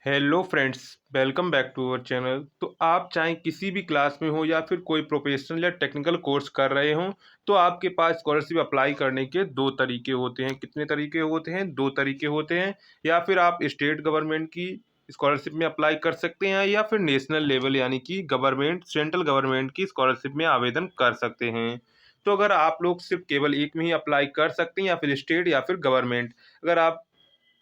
Hello friends, welcome back to our channel. तो आप चाहे किसी भी क्लास में हो या फिर कोई प्रोफेशनल या टेक्निकल कोर्स कर रहे हो, तो आपके पास स्कॉलरशिप अप्लाई करने के दो तरीके होते हैं। कितने तरीके होते हैं? दो तरीके होते हैं। या फिर आप स्टेट गवर्नमेंट की स्कॉलरशिप में अप्लाई कर सकते हैं या फिर नेशनल लेवल यानी कि गवर्नमेंट सेंट्रल गवर्नमेंट की स्कॉलरशिप में आवेदन कर सकते हैं। तो अगर आप लोग सिर्फ केवल एक में ही अप्लाई कर सकते हैं या फिर स्टेट या फिर गवर्नमेंट, अगर आप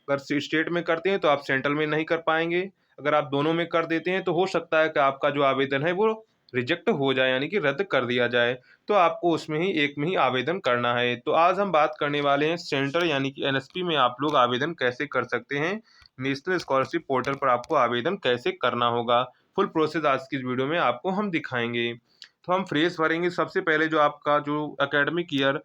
अगर स्टेट में करते हैं तो आप सेंट्रल में नहीं कर पाएंगे। अगर आप दोनों में कर देते हैं तो हो सकता है कि आपका जो आवेदन है वो रिजेक्ट हो जाए यानी कि रद्द कर दिया जाए। तो आपको उसमें ही एक में ही आवेदन करना है। तो आज हम बात करने वाले हैं सेंट्रल यानी कि एनएसपी में आप लोग आवेदन कैसे कर सकते हैं। नेशनल स्कॉलरशिप पोर्टल पर आपको आवेदन कैसे करना होगा, फुल प्रोसेस आज की इस वीडियो में आपको हम दिखाएंगे। तो हम फ्रेश भरेंगे। सबसे पहले जो आपका जो एकेडमिक ईयर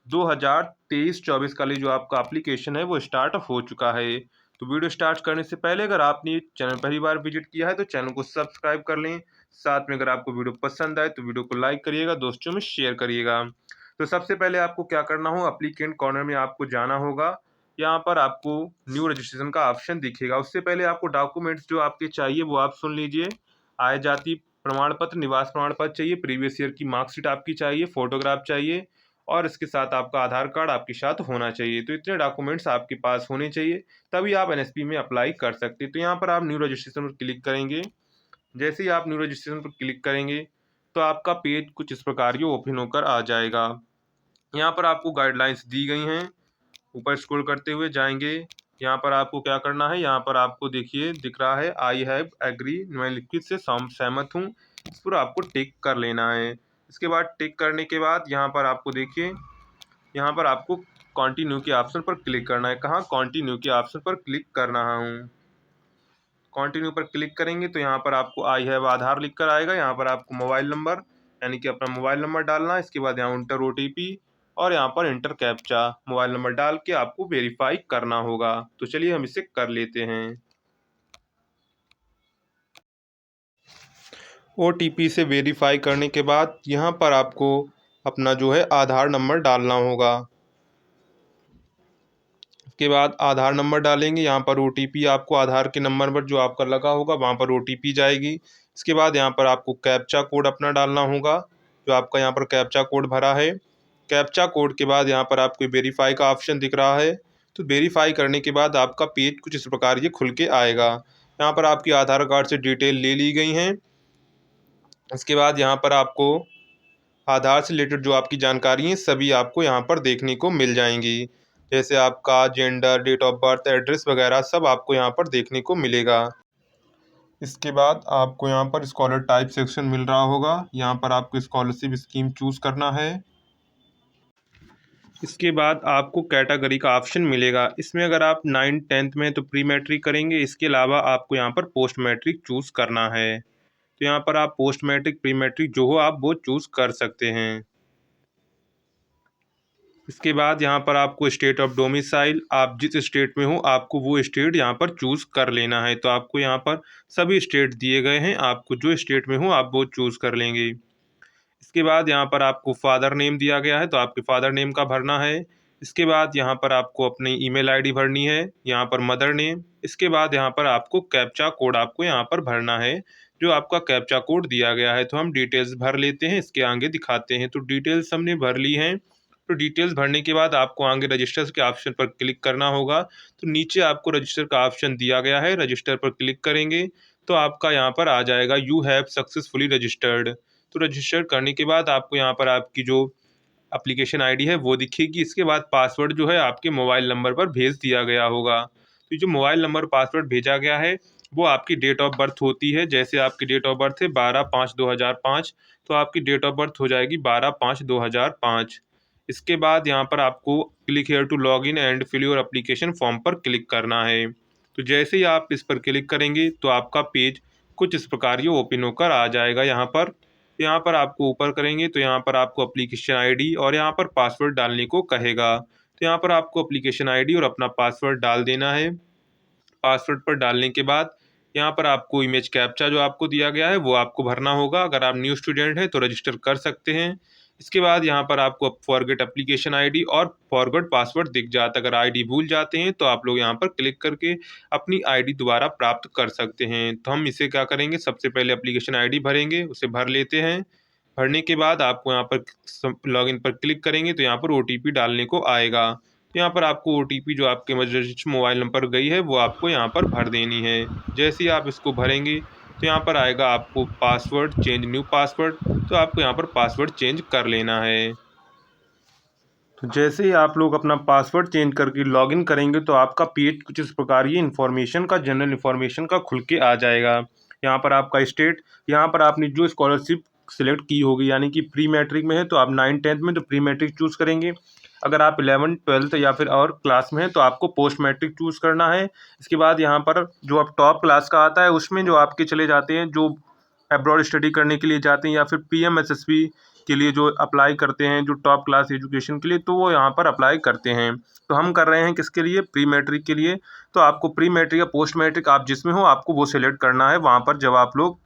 2023-24 का लिए जो आपका एप्लीकेशन है वो स्टार्ट हो चुका है। तो वीडियो स्टार्ट करने से पहले अगर आपने चैनल पहली बार विजिट किया है तो चैनल को सब्सक्राइब कर लें। साथ में अगर आपको वीडियो पसंद आए तो वीडियो को लाइक करिएगा, दोस्तों में शेयर करिएगा। तो सबसे पहले आपको क्या करना हो, एप्लीकेंट कॉर्नर में आपको जाना होगा। यहाँ पर आपको न्यू रजिस्ट्रेशन का ऑप्शन दिखेगा। उससे पहले आपको डॉक्यूमेंट्स जो आपके चाहिए वो आप सुन लीजिए। आय जाति प्रमाण पत्र, निवास प्रमाण पत्र चाहिए, प्रीवियस ईयर की मार्कशीट आपकी चाहिए, फोटोग्राफ चाहिए और इसके साथ आपका आधार कार्ड आपके साथ होना चाहिए। तो इतने डॉक्यूमेंट्स आपके पास होने चाहिए, तभी आप एनएसपी में अप्लाई कर सकते हैं। तो यहाँ पर आप न्यू रजिस्ट्रेशन पर क्लिक करेंगे। जैसे ही आप न्यू रजिस्ट्रेशन पर क्लिक करेंगे तो आपका पेज कुछ इस प्रकार ये ओपन होकर आ जाएगा। यहाँ पर आपको गाइडलाइंस दी गई हैं। ऊपर स्क्रॉल करते हुए जाएंगे। यहाँ पर आपको क्या करना है, यहाँ पर आपको देखिए दिख रहा है आई हैव एग्री, मैं लिखित से सहमत हूँ। इस पर आपको टिक कर लेना है। इसके बाद टिक करने के बाद यहाँ पर आपको देखिए, यहाँ पर आपको कंटिन्यू के ऑप्शन पर क्लिक करना है। कहाँ? कंटिन्यू के ऑप्शन पर क्लिक कर रहा हूँ। कंटिन्यू पर क्लिक करेंगे तो यहाँ पर आपको आई हैव आधार लिख कर आएगा। यहाँ पर आपको मोबाइल नंबर यानी कि अपना मोबाइल नंबर डालना है। इसके बाद यहाँ इंटर ओटीपी और यहाँ पर इंटर कैप्चा मोबाइल नंबर डाल के आपको वेरीफाई करना होगा। तो चलिए हम इसे कर लेते हैं। ओटीपी से वेरीफाई करने के बाद यहाँ पर आपको अपना जो है आधार नंबर डालना होगा। के बाद आधार नंबर डालेंगे। यहाँ पर ओटीपी आपको आधार के नंबर पर जो आपका लगा होगा वहाँ पर ओटीपी जाएगी। इसके बाद यहाँ पर आपको कैप्चा कोड अपना डालना होगा, जो आपका यहाँ पर कैप्चा कोड भरा है। कैप्चा कोड के बाद यहाँ पर आपको वेरीफाई का ऑप्शन दिख रहा है। तो वेरीफाई करने के बाद आपका पेज कुछ इस प्रकार ये खुल के आएगा। यहाँ पर आपकी आधार कार्ड से डिटेल ले ली गई हैं। इसके बाद यहाँ पर आपको आधार से रिलेटेड जो आपकी जानकारी है सभी आपको यहाँ पर देखने को मिल जाएंगी। जैसे आपका gender, date of birth, address वगैरह सब आपको यहाँ पर देखने को मिलेगा। इसके बाद आपको यहाँ पर स्कॉलर टाइप सेक्शन मिल रहा होगा। यहाँ पर आपको स्कॉलरशिप स्कीम चूज करना है। इसके बाद आपको कैटेगरी का ऑप्शन मिलेगा। इसमें अगर आप 9th-10th में तो प्री मैट्रिक करेंगे। इसके अलावा आपको यहाँ पर पोस्ट मैट्रिक चूज करना है। तो यहाँ पर आप पोस्ट मैट्रिक, प्री मैट्रिक जो हो आप वो चूज कर सकते हैं। इसके बाद यहाँ पर आपको स्टेट ऑफ डोमिसाइल, आप जिस स्टेट में हो आपको वो स्टेट यहाँ पर चूज़ कर लेना है। तो आपको यहाँ पर सभी स्टेट दिए गए हैं, आपको जो स्टेट में हो आप वो चूज़ कर लेंगे। इसके बाद यहाँ पर आपको फादर नेम दिया गया है तो आपके फादर नेम का भरना है। इसके बाद यहाँ पर आपको अपनी ईमेल आईडी भरनी है, यहाँ पर मदर नेम। इसके बाद यहाँ पर आपको कैप्चा कोड आपको यहाँ पर भरना है, जो आपका कैप्चा कोड दिया गया है। तो हम डिटेल्स भर लेते हैं, इसके आगे दिखाते हैं। तो डिटेल्स हमने भर ली हैं। तो डिटेल्स भरने के बाद आपको आगे रजिस्टर के ऑप्शन पर क्लिक करना होगा। तो नीचे आपको रजिस्टर का ऑप्शन दिया गया है, रजिस्टर पर क्लिक करेंगे तो आपका यहाँ पर आ जाएगा यू हैव सक्सेसफुली रजिस्टर्ड। तो रजिस्टर करने के बाद आपको यहाँ पर आपकी जो एप्लीकेशन आईडी है वो दिखेगी। इसके बाद पासवर्ड जो है आपके मोबाइल नंबर पर भेज दिया गया होगा। तो जो मोबाइल नंबर पासवर्ड भेजा गया है वो आपकी डेट ऑफ बर्थ होती है। जैसे आपकी डेट ऑफ बर्थ है 12/5/2005, तो आपकी डेट ऑफ बर्थ हो जाएगी 12/5/2005। इसके बाद यहाँ पर आपको click here to log in and fill your application form पर क्लिक करना है। तो जैसे ही आप इस पर क्लिक करेंगे तो आपका पेज कुछ इस प्रकार ये ओपन होकर आ जाएगा। यहाँ पर आपको ऊपर करेंगे तो यहाँ पर आपको एप्लीकेशन आईडी और यहाँ पर पासवर्ड डालने को कहेगा। तो यहाँ पर आपको एप्लीकेशन आईडी और अपना पासवर्ड डाल देना है। पासवर्ड पर डालने के बाद यहाँ पर आपको इमेज कैप्चा जो आपको दिया गया है वो आपको भरना होगा। अगर आप न्यू स्टूडेंट हैं तो रजिस्टर कर सकते हैं। इसके बाद यहाँ पर आपको फॉरगेट एप्लीकेशन आईडी और फॉरगेट पासवर्ड दिख जाता है। अगर आईडी भूल जाते हैं तो आप लोग यहाँ पर क्लिक करके अपनी आईडी दोबारा प्राप्त कर सकते हैं। तो हम इसे क्या करेंगे, सबसे पहले एप्लीकेशन आईडी भरेंगे, उसे भर लेते हैं। भरने के बाद आपको यहाँ पर लॉगिन पर क्लिक करेंगे तो यहाँ पर ओटीपी डालने को आएगा। तो यहाँ पर आपको ओटीपी जो आपके रजिस्टर्ड मोबाइल नंबर गई है वो आपको यहाँ पर भर देनी है। जैसे ही आप इसको भरेंगे तो यहाँ पर आएगा आपको पासवर्ड चेंज न्यू पासवर्ड, तो आपको यहाँ पर पासवर्ड चेंज कर लेना है। तो जैसे ही आप लोग अपना पासवर्ड चेंज करके लॉगिन करेंगे तो आपका पेज कुछ इस प्रकार ये इन्फॉर्मेशन का जनरल इन्फॉर्मेशन का खुल के आ जाएगा। यहाँ पर आपका स्टेट, यहाँ पर आपने जो स्कॉलरशिप सिलेक्ट की होगी, यानी कि प्री मैट्रिक में है तो आप 9th-10th में तो प्री मैट्रिक चूज़ करेंगे। अगर आप 11th-12th या फिर और क्लास में हैं तो आपको पोस्ट मैट्रिक चूज़ करना है। इसके बाद यहाँ पर जो आप टॉप क्लास का आता है उसमें जो आपके चले जाते हैं, जो अब्रॉड स्टडी करने के लिए जाते हैं या फिर पीएमएसएसबी के लिए जो अप्लाई करते हैं, जो टॉप क्लास एजुकेशन के लिए, तो वो यहाँ पर अप्लाई करते हैं। तो हम कर रहे हैं किसके लिए, प्री मैट्रिक के लिए। तो आपको प्री मैट्रिक या पोस्ट मैट्रिक आप जिसमें हो आपको वो सिलेक्ट करना है वहाँ पर जब आप लोग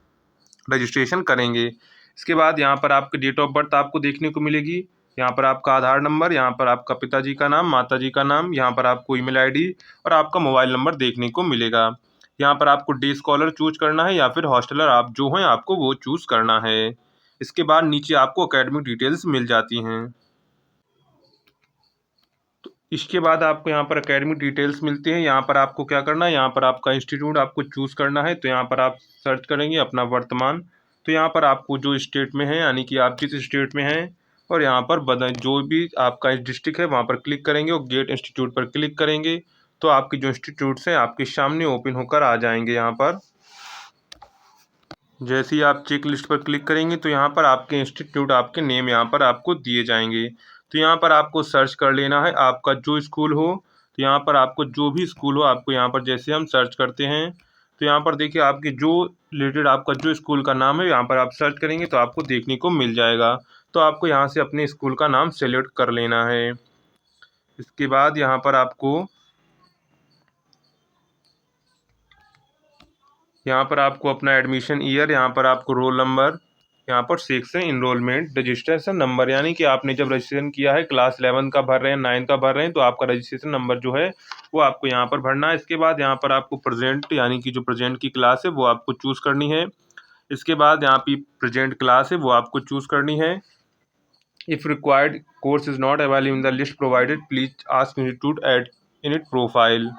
रजिस्ट्रेशन करेंगे। इसके बाद यहाँ पर आपकी डेट ऑफ बर्थ आपको देखने को मिलेगी। यहाँ पर आपका आधार नंबर, यहाँ पर आपका पिताजी का नाम, माताजी का नाम, यहाँ पर आपको ईमेल आईडी और आपका मोबाइल नंबर देखने को मिलेगा। यहाँ पर आपको डे स्कॉलर चूज करना है या फिर हॉस्टलर आप जो हैं आपको वो चूज़ करना है। इसके बाद नीचे आपको एकेडमिक डिटेल्स मिल जाती हैं। तो इसके बाद आपको यहाँ पर एकेडमिक डिटेल्स मिलते हैं। यहाँ पर आपको क्या करना है, यहाँ पर आपका इंस्टीट्यूट आपको चूज़ करना है। तो यहाँ पर आप सर्च करेंगे अपना वर्तमान, तो यहाँ पर आपको जो स्टेट में है, यानी कि आप जिस स्टेट में हैं, और यहाँ पर बदल जो भी आपका डिस्ट्रिक्ट है वहाँ पर क्लिक करेंगे और गेट इंस्टीट्यूट पर क्लिक करेंगे तो आपके जो इंस्टीट्यूट्स हैं आपके सामने ओपन होकर आ जाएंगे। यहाँ पर जैसे ही आप चेक लिस्ट पर क्लिक करेंगे तो यहाँ पर आपके इंस्टीट्यूट, आपके नेम यहाँ पर आपको दिए जाएंगे। तो यहाँ पर आपको सर्च कर लेना है आपका जो स्कूल हो। तो यहाँ पर आपको जो भी स्कूल हो आपको यहाँ पर जैसे हम सर्च करते हैं तो यहाँ पर देखिए आपके जो रिलेटेड आपका जो स्कूल का नाम है यहाँ पर आप सर्च करेंगे तो आपको देखने को मिल जाएगा। तो आपको यहाँ से अपने स्कूल का नाम सेलेक्ट कर लेना है। इसके बाद यहाँ पर आपको अपना एडमिशन ईयर, यहाँ पर आपको रोल नंबर, यहाँ पर सेक्शन इनरोलमेंट रजिस्ट्रेशन नंबर, यानी कि आपने जब रजिस्ट्रेशन किया है क्लास 11 का भर रहे हैं, 9 का भर रहे हैं, तो आपका रजिस्ट्रेशन नंबर जो है वो आपको यहाँ पर भरना है। इसके बाद यहाँ पर आपको प्रेजेंट, यानी कि जो प्रेजेंट की क्लास है वो आपको चूज़ करनी है। इसके बाद यहाँ पे प्रेजेंट क्लास है वो आपको चूज़ करनी है। If required course is not available in the list provided please ask institute eight in it profile.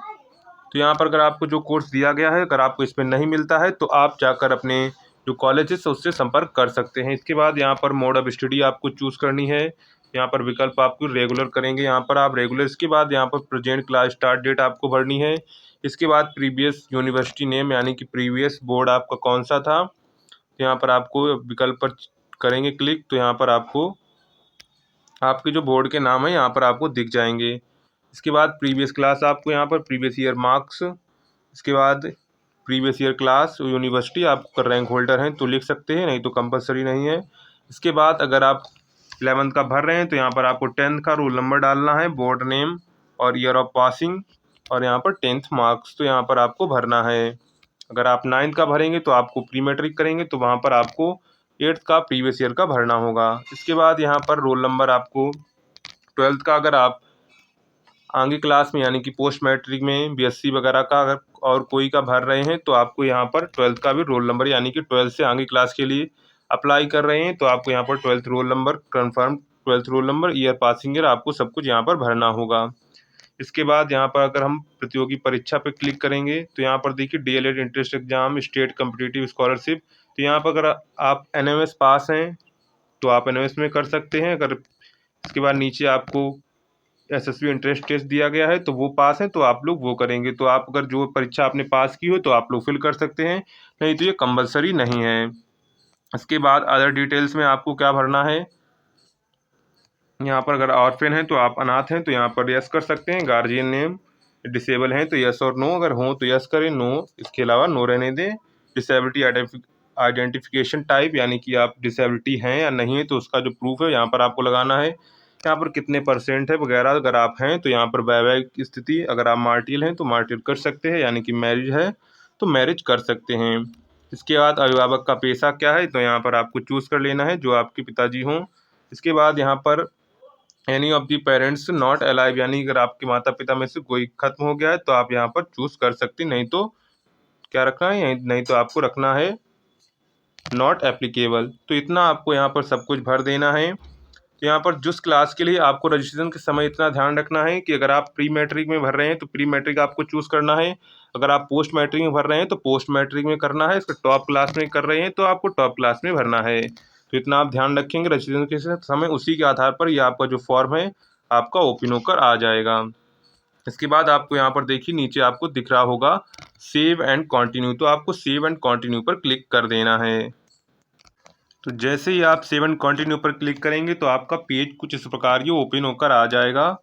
तो यहाँ पर अगर आपको जो कोर्स दिया गया है अगर आपको इसमें नहीं मिलता है तो आप जाकर अपने जो कॉलेजेस है उससे संपर्क कर सकते हैं। इसके बाद यहाँ पर मोड ऑफ स्टडी आपको चूज़ करनी है। यहाँ पर विकल्प आपको रेगुलर करेंगे, यहाँ पर आप रेगुलर। इसके बाद यहाँ पर प्रेजेंट क्लास स्टार्ट डेट आपको भरनी है। इसके बाद प्रीवियस यूनिवर्सिटी नेम, यानी कि प्रीवियस बोर्ड आपका कौन सा था, तो यहाँ पर आपको विकल्प पर करेंगे क्लिक तो यहाँ पर आपको आपके जो बोर्ड के नाम है यहाँ पर आपको दिख जाएंगे। इसके बाद प्रीवियस क्लास आपको यहाँ पर प्रीवियस ईयर मार्क्स, इसके बाद प्रीवियस ईयर क्लास, यूनिवर्सिटी आप अगर रैंक होल्डर हैं तो लिख सकते हैं, नहीं तो कंपलसरी नहीं है। इसके बाद अगर आप 11th का भर रहे हैं तो यहाँ पर आपको 10th का रोल नंबर डालना है, बोर्ड नेम और ईयर ऑफ पासिंग और यहाँ पर 10th मार्क्स तो यहाँ पर आपको भरना है। अगर आप 9th का भरेंगे तो आपको प्री मैट्रिक करेंगे तो वहाँ पर आपको 8th का प्रीवियस ईयर का भरना होगा। इसके बाद यहाँ पर रोल नंबर आपको 12th का, अगर आप आगे क्लास में यानी कि पोस्ट मैट्रिक में बीएससी वगैरह का अगर और कोई का भर रहे हैं तो आपको यहाँ पर 12th का भी रोल नंबर, यानी कि 12th से आगे क्लास के लिए अप्लाई कर रहे हैं तो आपको यहाँ पर 12th roll number confirm, 12th roll number, year, passing year, आपको सब कुछ यहाँ पर भरना होगा। इसके बाद यहाँ पर अगर हम प्रतियोगी परीक्षा पर क्लिक करेंगे तो यहाँ पर देखिए DElEd entrance exam, state competitive scholarship, तो यहाँ पर अगर आप एनएमएस पास हैं तो आप एनएमएस में कर सकते हैं। अगर इसके बाद नीचे आपको एसएसबी एंट्रेंस टेस्ट दिया गया है तो वो पास है तो आप लोग वो करेंगे। तो आप अगर जो परीक्षा आपने पास की हो तो आप लोग फिल कर सकते हैं, नहीं तो ये कंपलसरी नहीं है। इसके बाद अदर डिटेल्स में आपको क्या भरना है, यहाँ पर अगर ऑर्फन है तो आप अनाथ हैं तो यहाँ पर यस कर सकते हैं। गार्जियन नेम, डिसेबल हैं तो यस और नो, अगर हों तो यस करें, नो इसके अलावा नो रहने दें। डिसेबिलिटी आइडेंटिफिकेशन टाइप, यानी कि आप डिसेबिलिटी हैं या नहीं है तो उसका जो प्रूफ है यहाँ पर आपको लगाना है। यहाँ पर कितने % है वगैरह, अगर आप हैं तो यहाँ पर वैवाहिक स्थिति, अगर आप मार्टियल हैं तो मार्टियल कर सकते हैं, यानी कि मैरिज है तो मैरिज कर सकते हैं। इसके बाद अभिभावक का पेशा क्या है तो यहाँ पर आपको चूज़ कर लेना है, जो आपके पिताजी हों इसके बाद यहाँ पर any of the parents not alive, यानी अगर आपके माता पिता में से कोई खत्म हो गया है तो आप यहाँ पर चूज कर सकते, नहीं तो क्या रखना है, नहीं तो आपको रखना है नॉट एप्लीकेबल। तो इतना आपको यहाँ पर सब कुछ भर देना है। तो यहाँ पर जिस क्लास के लिए आपको रजिस्ट्रेशन के समय इतना ध्यान रखना है कि अगर आप प्री मैट्रिक में भर रहे हैं तो प्री मैट्रिक आपको चूज़ करना है, अगर आप पोस्ट मैट्रिक में भर रहे हैं तो पोस्ट मैट्रिक में करना है, इसका टॉप क्लास में कर रहे हैं तो आपको टॉप क्लास में भरना है। तो इतना आप ध्यान रखेंगे रजिस्ट्रेशन के समय, उसी के आधार पर यह आपका जो फॉर्म है आपका ओपन होकर आ जाएगा। इसके बाद आपको यहाँ पर देखिए नीचे आपको दिख रहा होगा सेव एंड कंटिन्यू, तो आपको सेव एंड कंटिन्यू पर क्लिक कर देना है। तो जैसे ही आप सेव एंड कंटिन्यू पर क्लिक करेंगे तो आपका पेज कुछ इस प्रकार ये ओपन होकर आ जाएगा।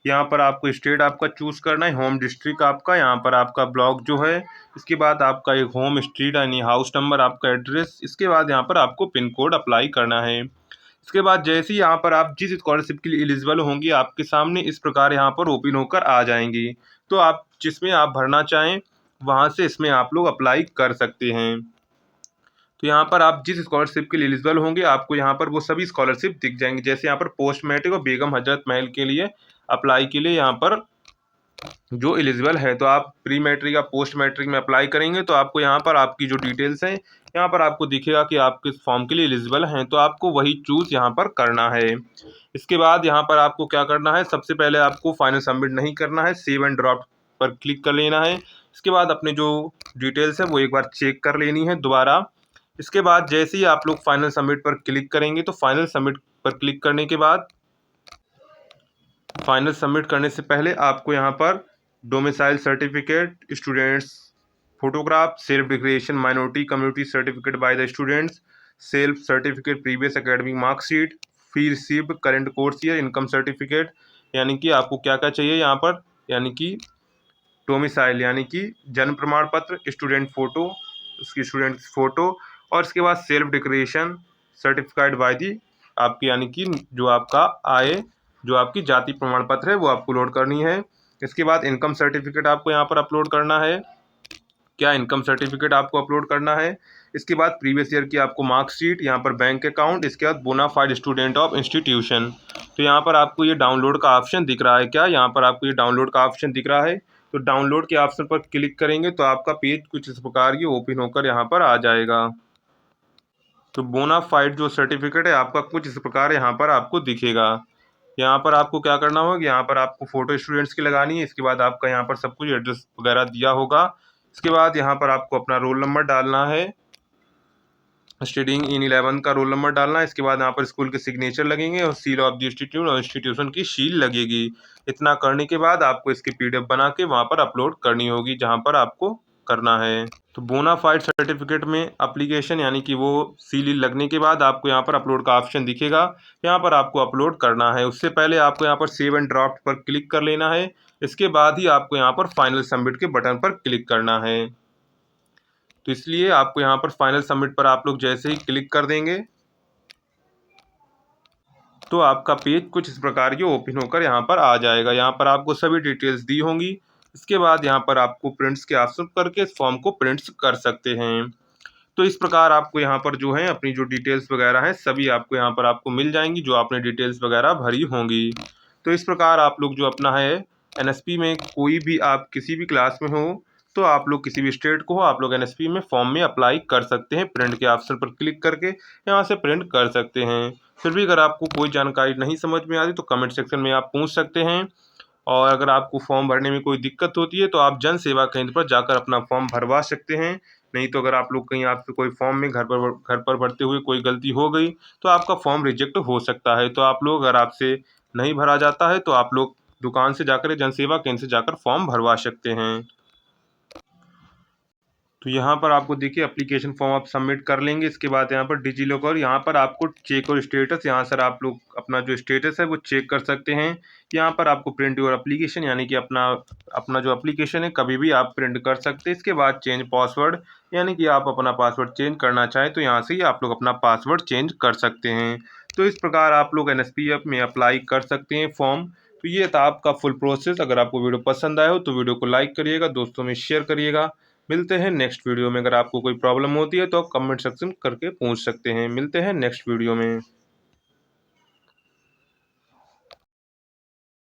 यहाँ पर आपको स्टेट आपका चूज़ करना है, होम डिस्ट्रिक्ट आपका, यहाँ पर आपका ब्लॉक जो है, इसके बाद आपका एक होम स्ट्रीट यानी हाउस नंबर, आपका एड्रेस, इसके बाद यहाँ पर आपको पिन कोड अप्लाई करना है। इसके बाद जैसे ही यहाँ पर आप जिस स्कॉलरशिप के लिए एलिजिबल होंगे आपके सामने इस प्रकार यहाँ पर ओपन होकर आ जाएंगी। तो आप जिसमें आप भरना चाहें वहाँ से इसमें आप लोग अप्लाई कर सकते हैं। तो यहाँ पर आप जिस स्कॉलरशिप के लिए एलिजिबल होंगे आपको यहाँ पर वो सभी स्कॉलरशिप दिख जाएंगी। जैसे यहाँ पर पोस्ट मैट्रिक और बेगम हजरत महल के लिए अप्लाई के लिए यहाँ पर जो एलिजिबल है, तो आप प्री मैट्रिक या पोस्ट मैट्रिक में अप्लाई करेंगे तो आपको यहाँ पर आपकी जो डिटेल्स हैं यहाँ पर आपको दिखेगा कि आप किस फॉर्म के लिए एलिजिबल हैं, तो आपको वही चूज़ यहाँ पर करना है। इसके बाद यहाँ पर आपको क्या करना है, सबसे पहले आपको फाइनल सबमिट नहीं करना है, सेव एंड ड्रॉप पर क्लिक कर लेना है। इसके बाद अपने जो डिटेल्स है वो एक बार चेक कर लेनी है दोबारा। इसके बाद जैसे ही आप लोग फाइनल सबमिट पर क्लिक करेंगे तो फाइनल सबमिट पर क्लिक करने के बाद फाइनल सबमिट करने से पहले आपको यहाँ पर domicile certificate, students photograph, self declaration, minority community certificate by the students, self certificate, previous academic marksheet, fee received, current course year, income certificate, यानी कि आपको क्या क्या चाहिए यहाँ पर, यानी कि डोमिसाइल यानी कि जन्म प्रमाण पत्र, स्टूडेंट फ़ोटो, उसकी स्टूडेंट फ़ोटो, और इसके बाद self declaration certificate by the आपकी, यानी कि जो आपका आय, जो आपकी जाति प्रमाण पत्र है वो आपको लोड करनी है। इसके बाद इनकम सर्टिफिकेट आपको यहाँ पर अपलोड करना है, क्या इनकम सर्टिफिकेट आपको अपलोड करना है। इसके बाद प्रीवियस ईयर की आपको मार्कशीट, यहाँ पर बैंक अकाउंट, इसके बाद बोनाफाइड स्टूडेंट ऑफ इंस्टीट्यूशन। तो यहाँ पर आपको ये डाउनलोड का ऑप्शन दिख रहा है, क्या यहाँ पर आपको ये डाउनलोड का ऑप्शन दिख रहा है, तो डाउनलोड के ऑप्शन पर क्लिक करेंगे तो आपका पेज कुछ इस प्रकार ये ओपन होकर यहाँ पर आ जाएगा। तो बोनाफाइड जो सर्टिफिकेट है आपका कुछ इस प्रकार यहाँ पर आपको दिखेगा। यहाँ पर आपको क्या करना होगा, यहाँ पर आपको फ़ोटो स्टूडेंट्स की लगानी है, इसके बाद आपका यहाँ पर सब कुछ एड्रेस वगैरह दिया होगा। इसके बाद यहाँ पर आपको अपना रोल नंबर डालना है, स्टडिंग इन 11 का रोल नंबर डालना है। इसके बाद यहाँ पर स्कूल के सिग्नेचर लगेंगे और सील ऑफ द इंस्टीट्यूट और इंस्टीट्यूशन की शील लगेगी। इतना करने के बाद आपको इसकी PDF बना के वहाँ पर अपलोड करनी होगी जहाँ पर आपको करना है। तो बोनाफाइड सर्टिफिकेट में एप्लीकेशन यानी कि वो सील लगने के बाद आपको यहाँ पर अपलोड का ऑप्शन दिखेगा, यहाँ पर आपको अपलोड करना है। उससे पहले आपको यहाँ पर सेव एंड ड्राफ्ट पर क्लिक कर लेना है, इसके बाद ही आपको यहाँ पर फाइनल सबमिट के बटन पर क्लिक करना है। तो इसलिए आपको यहाँ पर फाइनल सबमिट पर आप लोग जैसे ही क्लिक कर देंगे तो आपका पेज कुछ इस प्रकार के ओपन होकर यहाँ पर आ जाएगा। यहाँ पर आपको सभी डिटेल्स दी होंगी। इसके बाद यहाँ पर आपको प्रिंट्स के ऑप्शन करके इस फॉर्म को प्रिंट्स कर सकते हैं। तो इस प्रकार आपको यहाँ पर जो है अपनी जो डिटेल्स वगैरह हैं सभी आपको यहाँ पर आपको मिल जाएंगी जो आपने डिटेल्स वगैरह भरी होंगी। तो इस प्रकार आप लोग जो अपना है NSP में कोई भी आप किसी भी क्लास में हो तो आप लोग किसी भी स्टेट को हो आप लोग NSP में फॉर्म में अप्लाई कर सकते हैं। प्रिंट के ऑप्शन पर क्लिक करके यहाँ से प्रिंट कर सकते हैं। फिर भी अगर आपको कोई जानकारी नहीं समझ में आती तो कमेंट सेक्शन में आप पूछ सकते हैं। और अगर आपको फॉर्म भरने में कोई दिक्कत होती है तो आप जन सेवा केंद्र पर जाकर अपना फॉर्म भरवा सकते हैं। नहीं तो अगर आप लोग कहीं आपसे कोई फॉर्म में घर पर भरते हुए कोई गलती हो गई तो आपका फॉर्म रिजेक्ट हो सकता है। तो आप लोग अगर आपसे नहीं भरा जाता है तो आप लोग दुकान से जाकर जन सेवा केंद्र से जाकर फॉर्म भरवा सकते हैं। तो यहाँ पर आपको देखिए एप्लीकेशन फॉर्म आप सबमिट कर लेंगे। इसके बाद यहाँ पर डिजी लॉकर, यहाँ पर आपको चेक और स्टेटस, यहाँ सर आप लोग अपना जो स्टेटस है वो चेक कर सकते हैं। यहाँ पर आपको प्रिंट योर एप्लीकेशन यानी कि अपना जो एप्लीकेशन है कभी भी आप प्रिंट कर सकते हैं। इसके बाद चेंज पासवर्ड यानी कि आप अपना पासवर्ड चेंज करना चाहें तो यहाँ से ही आप लोग अपना पासवर्ड चेंज कर सकते हैं। तो इस प्रकार आप लोग NSPF में अप्लाई कर सकते हैं फॉर्म। तो ये था आपका फुल प्रोसेस। अगर आपको वीडियो पसंद आया हो तो वीडियो को लाइक करिएगा, दोस्तों में शेयर करिएगा। मिलते हैं नेक्स्ट वीडियो में। अगर आपको कोई प्रॉब्लम होती है तो आप कमेंट सेक्शन करके पूछ सकते हैं। मिलते हैं नेक्स्ट वीडियो में।